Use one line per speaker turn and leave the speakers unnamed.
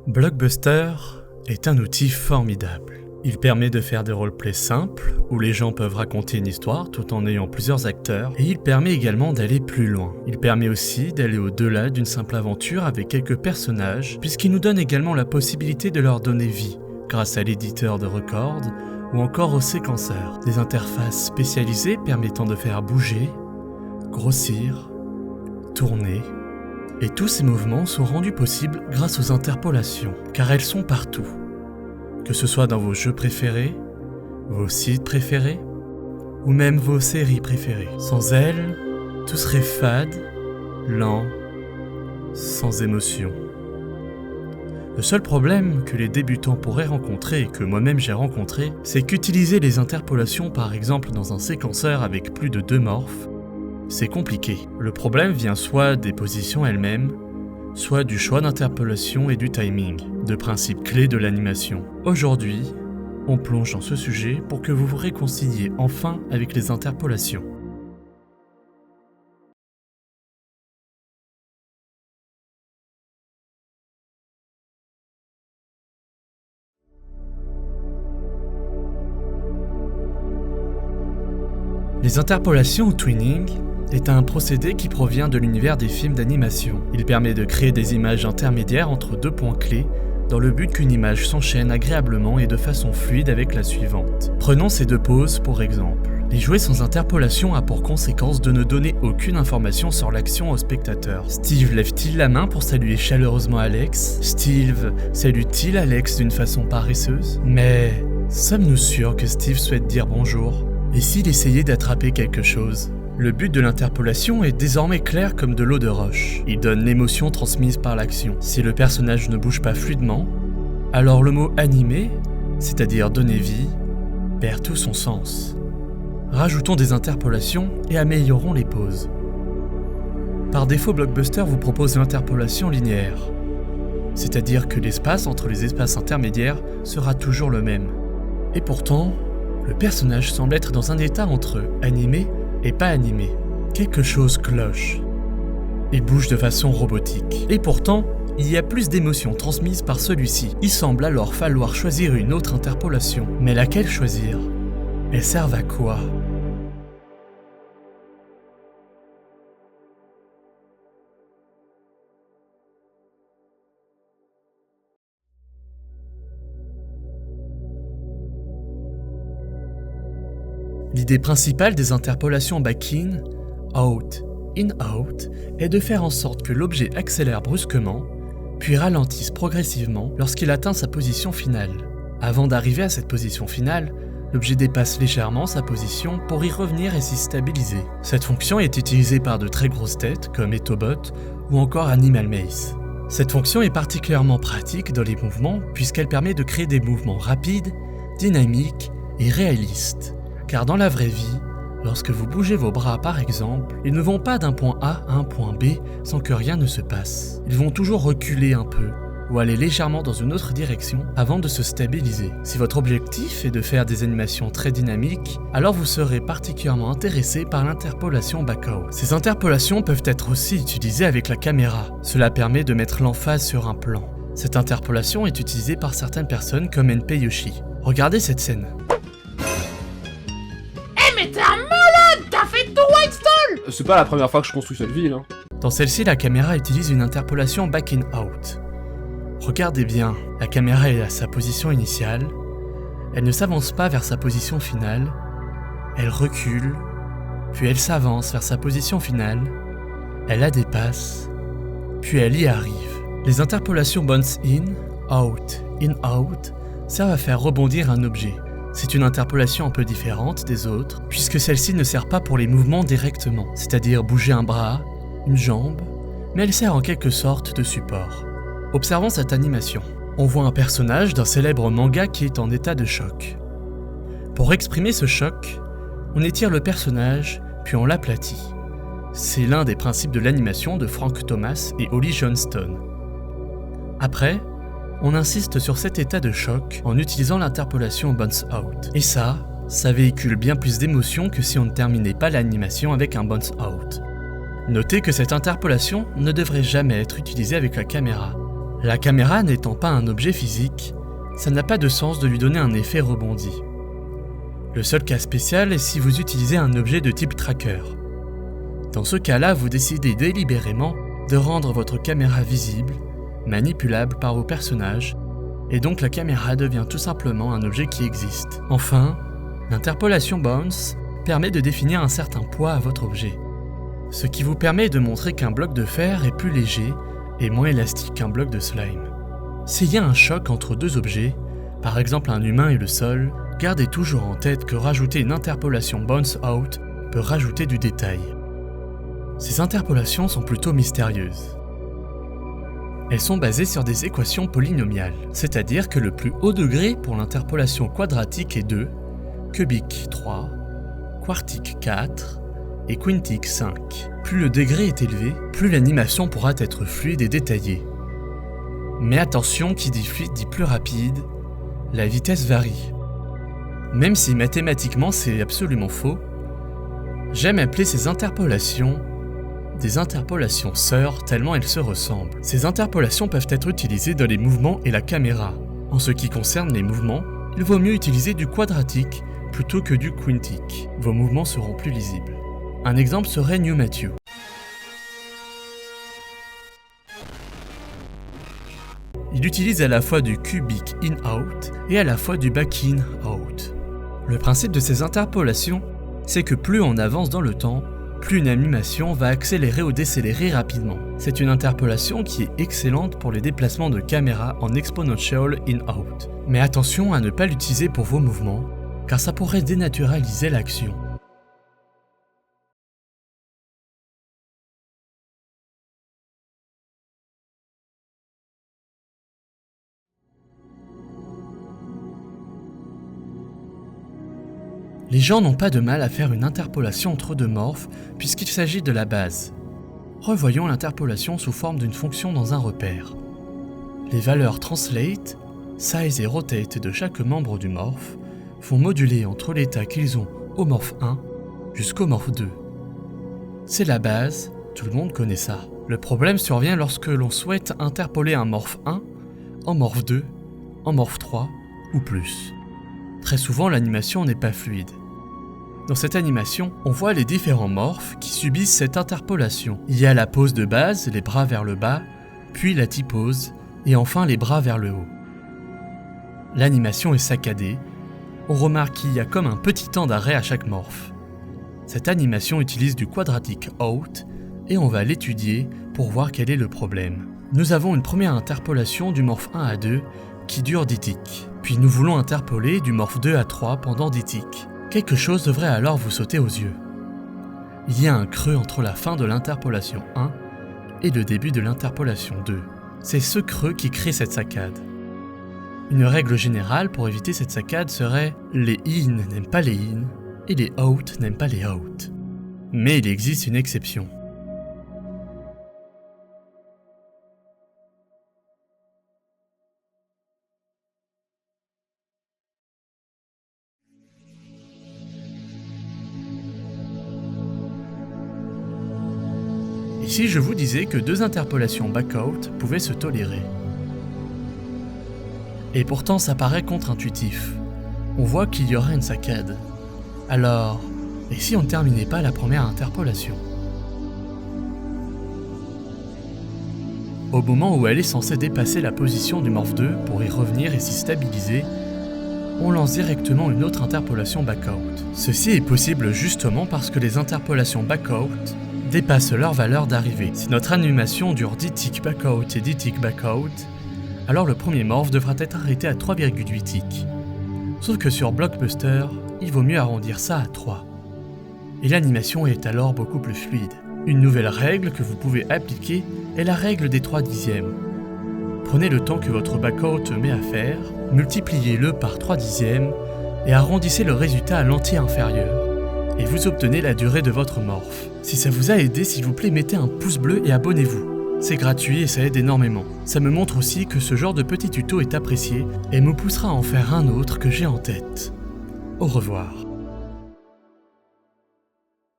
Blockbuster est un outil formidable. Il permet de faire des roleplays simples, où les gens peuvent raconter une histoire tout en ayant plusieurs acteurs, et il permet également d'aller plus loin. Il permet aussi d'aller au-delà d'une simple aventure avec quelques personnages, puisqu'il nous donne également la possibilité de leur donner vie, grâce à l'éditeur de records, ou encore au séquenceur. Des interfaces spécialisées permettant de faire bouger, grossir, tourner, et tous ces mouvements sont rendus possibles grâce aux interpolations, car elles sont partout. Que ce soit dans vos jeux préférés, vos sites préférés, ou même vos séries préférées. Sans elles, tout serait fade, lent, sans émotion. Le seul problème que les débutants pourraient rencontrer et que moi-même j'ai rencontré, c'est qu'utiliser les interpolations par exemple dans un séquenceur avec plus de 2 morphes, c'est compliqué. Le problème vient soit des positions elles-mêmes, soit du choix d'interpolation et du timing, deux principes clés de l'animation. Aujourd'hui, on plonge dans ce sujet pour que vous vous réconciliez enfin avec les interpolations. Les interpolations ou twinning est un procédé qui provient de l'univers des films d'animation. Il permet de créer des images intermédiaires entre deux points clés dans le but qu'une image s'enchaîne agréablement et de façon fluide avec la suivante. Prenons ces deux poses pour exemple. Les jouer sans interpolation a pour conséquence de ne donner aucune information sur l'action au spectateur. Steve lève-t-il la main pour saluer chaleureusement Alex ? Steve salue-t-il Alex d'une façon paresseuse ? Mais sommes-nous sûrs que Steve souhaite dire bonjour ? Et s'il essayait d'attraper quelque chose ? Le but de l'interpolation est désormais clair comme de l'eau de roche. Il donne l'émotion transmise par l'action. Si le personnage ne bouge pas fluidement, alors le mot animé, c'est-à-dire donner vie, perd tout son sens. Rajoutons des interpolations et améliorons les poses. Par défaut, Blockbuster vous propose l'interpolation linéaire, c'est-à-dire que l'espace entre les espaces intermédiaires sera toujours le même. Et pourtant, le personnage semble être dans un état entre animé et pas animé. Quelque chose cloche. Il bouge de façon robotique. Et pourtant, il y a plus d'émotions transmises par celui-ci. Il semble alors falloir choisir une autre interpolation. Mais laquelle choisir ? Elles servent à quoi ? L'idée principale des interpolations back-in, out, in-out, est de faire en sorte que l'objet accélère brusquement, puis ralentisse progressivement lorsqu'il atteint sa position finale. Avant d'arriver à cette position finale, l'objet dépasse légèrement sa position pour y revenir et s'y stabiliser. Cette fonction est utilisée par de très grosses têtes comme Etobot ou encore Animal Maze. Cette fonction est particulièrement pratique dans les mouvements puisqu'elle permet de créer des mouvements rapides, dynamiques et réalistes. Car dans la vraie vie, lorsque vous bougez vos bras par exemple, ils ne vont pas d'un point A à un point B sans que rien ne se passe. Ils vont toujours reculer un peu ou aller légèrement dans une autre direction avant de se stabiliser. Si votre objectif est de faire des animations très dynamiques, alors vous serez particulièrement intéressé par l'interpolation back-out. Ces interpolations peuvent être aussi utilisées avec la caméra. Cela permet de mettre l'emphase sur un plan. Cette interpolation est utilisée par certaines personnes comme NP Yoshi. Regardez cette scène.
Mais t'es un malade! T'as fait tout Whitestone!
C'est pas la première fois que je construis cette ville, hein.
Dans celle-ci, la caméra utilise une interpolation back-in-out. Regardez bien, la caméra est à sa position initiale, elle ne s'avance pas vers sa position finale, elle recule, puis elle s'avance vers sa position finale, elle la dépasse, puis elle y arrive. Les interpolations bounce in, out servent à faire rebondir un objet. C'est une interpolation un peu différente des autres, puisque celle-ci ne sert pas pour les mouvements directement, c'est-à-dire bouger un bras, une jambe, mais elle sert en quelque sorte de support. Observons cette animation. On voit un personnage d'un célèbre manga qui est en état de choc. Pour exprimer ce choc, on étire le personnage, puis on l'aplatit. C'est l'un des principes de l'animation de Frank Thomas et Ollie Johnston. Après, on insiste sur cet état de choc en utilisant l'interpolation bounce out. Et ça véhicule bien plus d'émotion que si on ne terminait pas l'animation avec un bounce out. Notez que cette interpolation ne devrait jamais être utilisée avec la caméra. La caméra n'étant pas un objet physique, ça n'a pas de sens de lui donner un effet rebondi. Le seul cas spécial est si vous utilisez un objet de type tracker. Dans ce cas-là, vous décidez délibérément de rendre votre caméra visible, manipulable par vos personnages, et donc la caméra devient tout simplement un objet qui existe. Enfin, l'interpolation bounce permet de définir un certain poids à votre objet, ce qui vous permet de montrer qu'un bloc de fer est plus léger et moins élastique qu'un bloc de slime. S'il y a un choc entre deux objets, par exemple un humain et le sol, gardez toujours en tête que rajouter une interpolation bounce out peut rajouter du détail. Ces interpolations sont plutôt mystérieuses. Elles sont basées sur des équations polynomiales, c'est-à-dire que le plus haut degré pour l'interpolation quadratique est 2, cubique 3, quartique 4 et quintique 5. Plus le degré est élevé, plus l'animation pourra être fluide et détaillée. Mais attention, qui dit fluide dit plus rapide, la vitesse varie. Même si mathématiquement c'est absolument faux, j'aime appeler ces interpolations des interpolations sœurs tellement elles se ressemblent. Ces interpolations peuvent être utilisées dans les mouvements et la caméra. En ce qui concerne les mouvements, il vaut mieux utiliser du quadratique plutôt que du quintique. Vos mouvements seront plus lisibles. Un exemple serait New Matthew. Il utilise à la fois du cubic in-out et à la fois du back in-out. Le principe de ces interpolations, c'est que plus on avance dans le temps, plus une animation va accélérer ou décélérer rapidement. C'est une interpolation qui est excellente pour les déplacements de caméra en exponential in-out. Mais attention à ne pas l'utiliser pour vos mouvements, car ça pourrait dénaturaliser l'action. Les gens n'ont pas de mal à faire une interpolation entre deux morphes puisqu'il s'agit de la base. Revoyons l'interpolation sous forme d'une fonction dans un repère. Les valeurs translate, size et rotate de chaque membre du morphe vont moduler entre l'état qu'ils ont au morphe 1 jusqu'au morphe 2. C'est la base, tout le monde connaît ça. Le problème survient lorsque l'on souhaite interpoler un morphe 1 en morphe 2, en morphe 3 ou plus. Très souvent, l'animation n'est pas fluide. Dans cette animation, on voit les différents morphes qui subissent cette interpolation. Il y a la pose de base, les bras vers le bas, puis la T-pose, et enfin les bras vers le haut. L'animation est saccadée. On remarque qu'il y a comme un petit temps d'arrêt à chaque morphe. Cette animation utilise du quadratique out, et on va l'étudier pour voir quel est le problème. Nous avons une première interpolation du morphe 1 à 2 qui dure 10 ticks. Puis nous voulons interpoler du morphe 2 à 3 pendant 10 ticks. Quelque chose devrait alors vous sauter aux yeux. Il y a un creux entre la fin de l'interpolation 1 et le début de l'interpolation 2. C'est ce creux qui crée cette saccade. Une règle générale pour éviter cette saccade serait les in n'aiment pas les in et les out n'aiment pas les out. Mais il existe une exception. Et si je vous disais que deux interpolations back-out pouvaient se tolérer? Et pourtant ça paraît contre-intuitif. On voit qu'il y aura une saccade. Alors, et si on ne terminait pas la première interpolation? Au moment où elle est censée dépasser la position du morphe 2 pour y revenir et s'y stabiliser, on lance directement une autre interpolation back-out. Ceci est possible justement parce que les interpolations back-out dépassent leur valeur d'arrivée. Si notre animation dure 10 ticks back-out et 10 ticks back-out, alors le premier morph devra être arrêté à 3,8 ticks. Sauf que sur Blockbuster, il vaut mieux arrondir ça à 3. Et l'animation est alors beaucoup plus fluide. Une nouvelle règle que vous pouvez appliquer est la règle des 3 dixièmes. Prenez le temps que votre back-out met à faire, multipliez-le par 3 dixièmes et arrondissez le résultat à l'entier inférieur. Et vous obtenez la durée de votre morph. Si ça vous a aidé, s'il vous plaît, mettez un pouce bleu et abonnez-vous. C'est gratuit et ça aide énormément. Ça me montre aussi que ce genre de petit tuto est apprécié et me poussera à en faire un autre que j'ai en tête. Au revoir.